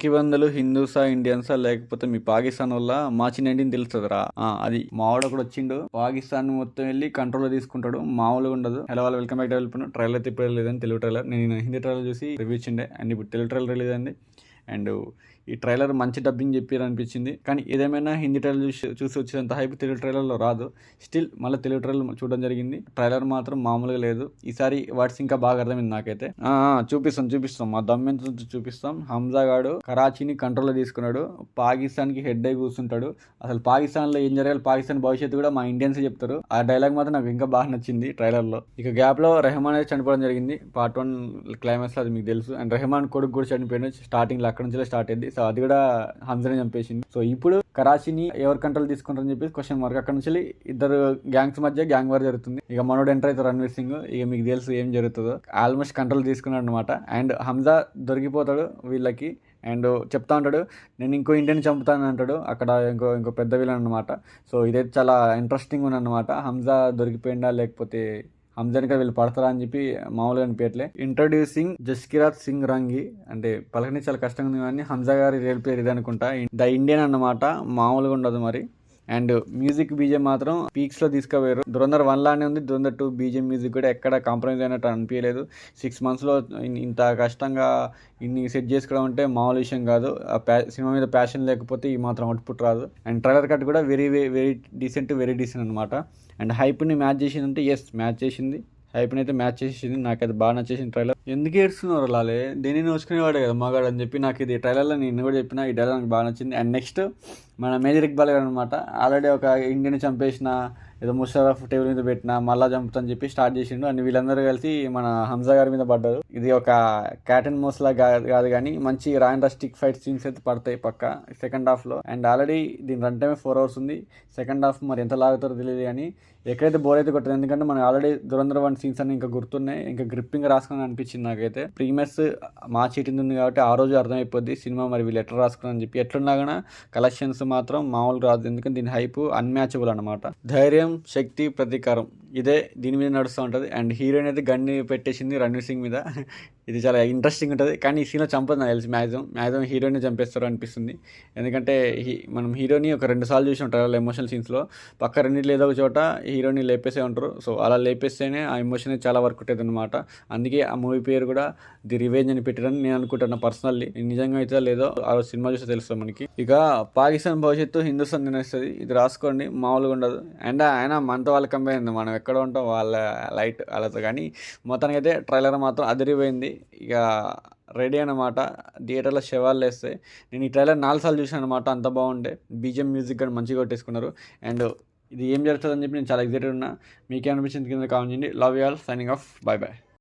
వెనక్కి వందలు హిందూసా ఇండియన్సా లేకపోతే మీ పాకిస్తాన్ వల్ల మార్చి 19 తెలుస్తుందిరా. అది మావాడు ఒకడు వచ్చిండు పాకిస్తాన్ మొత్తం వెళ్ళి కంట్రోల్ తీసుకుంటాడు, మామూలుగా ఉండదు. హలో వాళ్ళు వెల్కమ్ బ్యాక్ టు ట్రైలర్ అయితే ఇప్పుడు లేదని తెలుగు ట్రైలర్, నేను హిందీ ట్రైలర్ చూసి రివ్యూ ఇచ్చిండే అండ్ ఇప్పుడు తెలుగు ట్రైలర్ రిలీజ్ అయింది. అండ్ ఈ ట్రైలర్ మంచి డబ్బింగ్ చెప్పారు అనిపించింది, కానీ ఏదేమైనా హిందీ ట్రైలర్ చూసి వచ్చేంత హైప్ తెలుగు ట్రైలర్లో రాదు. స్టిల్ మళ్ళీ తెలుగు ట్రైలర్ చూడడం జరిగింది. ట్రైలర్ మాత్రం మామూలుగా లేదు. ఈసారి వాట్స్ ఇంకా బాగా అర్థమైంది నాకైతే. చూపిస్తాం మా దమ్మెంత చూపిస్తాం. హంజా గాడు కరాచీని కంట్రోల్లో తీసుకున్నాడు, పాకిస్తాన్కి హెడ్ అయి కూర్చుంటాడు. అసలు పాకిస్తాన్లో ఏం జరగాలి, పాకిస్తాన్ భవిష్యత్తు కూడా మా ఇండియన్స్ చెప్తారు. ఆ డైలాగ్ మాత్రం నాకు ఇంకా బాగా నచ్చింది ట్రైలర్లో. ఇక గ్యాప్లో రెహమాన్ అయితే చనిపోవడం జరిగింది. పార్ట్ 1 క్లైమాక్స్లో, అది మీకు తెలుసు. అండ్ రెహమాన్ కొడుకు కూడా చనిపోయాడు స్టార్టింగ్లో, అక్కడ నుంచి స్టార్ట్ అయింది. సో అది కూడా హంజాని చంపేసింది. సో ఇప్పుడు కరాచీని ఎవరు కంట్రోల్ తీసుకుంటారని చెప్పేసి క్వశ్చన్ మార్క్. అక్కడ నుంచి ఇద్దరు గ్యాంగ్స్ మధ్య గ్యాంగ్ వార్ జరుగుతుంది. ఇక మనోడు ఎంటర్ అవుతారు రణ్వీర్ సింగ్. ఇక మీకు తెలుసు ఏం జరుగుతుందో. ఆల్మోస్ట్ కంట్రోల్ తీసుకున్నాడు అనమాట. అండ్ హంజా దొరికిపోతాడు వీళ్ళకి అండ్ చెప్తా ఉంటాడు, నేను ఇంకో ఇండియన్ చంపుతాను అంటాడు. అక్కడ ఇంకో పెద్ద విలన్ అనమాట. సో ఇదైతే చాలా ఇంట్రెస్టింగ్ ఉంది అనమాట. హంజా దొరికిపోయిందా లేకపోతే హంజానికా వీళ్ళు పడతారా అని చెప్పి మామూలుగా అనిపించట్లే. ఇంట్రడ్యూసింగ్ జస్కిరాత్ సింగ్ రంగి అంటే పలకని చాలా కష్టంగా ఉంది, కానీ హంజా గారి రియల్ పేరు ఇది అనుకుంటా. ద ఇండియన్ అన్నమాట, మామూలుగా ఉండదు మరి. అండ్ మ్యూజిక్ బీజం మాత్రం పీక్స్లో తీసుకుపోయారు. ధురంధర్ 1 లానే ఉంది. ధురంధర్ 2 బీజం మ్యూజిక్ కూడా ఎక్కడ కాంప్రమైజ్ అయినట్టు అనిపించలేదు. 6 monthsలో ఇంత కష్టంగా ఇన్ని సెట్ చేసుకోవడం అంటే మామూలు విషయం కాదు. సినిమా మీద ప్యాషన్ లేకపోతే ఈ మాత్రం అవుట్పుట్ రాదు. అండ్ ట్రైలర్ కట్ కూడా వెరీ డీసెంట్ అనమాట. అండ్ హైప్ని మ్యాచ్ చేసిందంటే ఎస్ మ్యాచ్ చేసింది. హైప్ని అయితే మ్యాచ్ చేసేసింది. నాకైతే బాగా నచ్చేసింది ట్రైలర్. ఎందుకు ఏడుస్తున్నారు లాలే, దేని నోచుకునేవాడే కదా మగాడు అని చెప్పి నాకు ఇది ట్రైలర్లో నేను కూడా చెప్పిన. ఈ డైలాగ్ నాకు బాగా నచ్చింది. అండ్ నెక్స్ట్ మన మేజర్ ఇక్బాల్ గారు అనమాట. ఆల్రెడీ ఒక ఇండియన్ చంపేసిన, ఏదో ముషరఫ్ టేబుల్ మీద పెట్టిన, మళ్ళా చంపుతాని చెప్పి స్టార్ట్ చేసిండు. అండ్ వీళ్ళందరూ కలిసి మన హంజా గారి మీద పడ్డారు. ఇది ఒక క్యాట్ అండ్ మౌస్ లా కాదు, కానీ మంచి రాండస్టిక్ ఫైట్ సీన్స్ అయితే పడతాయి పక్క సెకండ్ హాఫ్లో. అండ్ ఆల్రెడీ దీని రన్ టైమే 4 hours ఉంది. సెకండ్ హాఫ్ మరి ఎంత లాగుతారో తెలియదు, కానీ ఎక్కడైతే బోర్ అయితే కొట్టదు. ఎందుకంటే మనం ఆల్రెడీ ధురంధర్ 1 సీన్స్ అని ఇంకా గుర్తున్నాయి, ఇంకా గ్రిప్పింగ్ రాసుకుని అనిపించింది నాకైతే. ప్రీమియర్స్ మార్చి 18 ఉంది కాబట్టి ఆ రోజు అర్థమైపోద్ది సినిమా మరి వీళ్ళు ఎట్లా రాసుకుని చెప్పి. ఎట్లున్నా కానీ కలెక్షన్స్ మాత్రం మామూలు రాదు, ఎందుకంటే దీని హైప్ అన్మ్యాచబుల్ అనమాట. ధైర్యం, శక్తి, ప్రతీకారం ఇదే దీని మీద నడుస్తూ ఉంటుంది. అండ్ హీరోయిన్ అయితే గన్ని పెట్టేసింది రణ్వీర్ సింగ్ మీద. ఇది చాలా ఇంట్రెస్టింగ్ ఉంటుంది, కానీ ఈ సీన్లో చంపదు నాకు తెలిసి. మ్యాక్సిమం హీరోయిన్ చంపేస్తారు అనిపిస్తుంది. ఎందుకంటే మనం హీరోని ఒక 2 సార్లు చూసి ఉంటారు వాళ్ళ ఎమోషనల్ సీన్స్లో. పక్క రెండింటిలో ఏదో ఒక చోట హీరోని లేపేసే ఉంటారు. సో అలా లేపేస్తేనే ఆ ఎమోషన్ చాలా వర్క్ ఉంటుంది అనమాట. అందుకే ఆ మూవీ పేరు కూడా ది రివెంజ్ అని పెట్టారని నేను అనుకుంటున్నా పర్సనల్లీ. నిజంగా అయితే లేదో ఆ రోజు సినిమా చూస్తే తెలుస్తుంది మనకి. ఇక పాకిస్తాన్ భవిష్యత్తు హిందుస్థాన్ తినేస్తుంది, ఇది రాసుకోండి, మామూలుగా ఉండదు. అండ్ ఆయన మనతో వాళ్ళ కంపేర్ అయింది, మనం ఎక్కడ ఉంటాం వాళ్ళ లైట్ వాళ్ళతో. కానీ మొత్తానికి అయితే ట్రైలర్ మాత్రం అదిరిపోయింది. ఇక రెడీ అనమాట. థియేటర్లో శవాలు వేస్తాయి. నేను ఈ ట్రైలర్ 4 సార్లు చూసాను అనమాట, అంత బాగుండే. బీజిఎం మ్యూజిక్ కూడా మంచిగా కొట్టేసుకున్నారు. అండ్ ఇది ఏం జరుగుతుందని చెప్పి నేను చాలా ఎక్సైటెడ్ ఉన్నా. మీకేమనిపించింది కింద కామెంట్ చేయండి. Love you all, signing off, by by.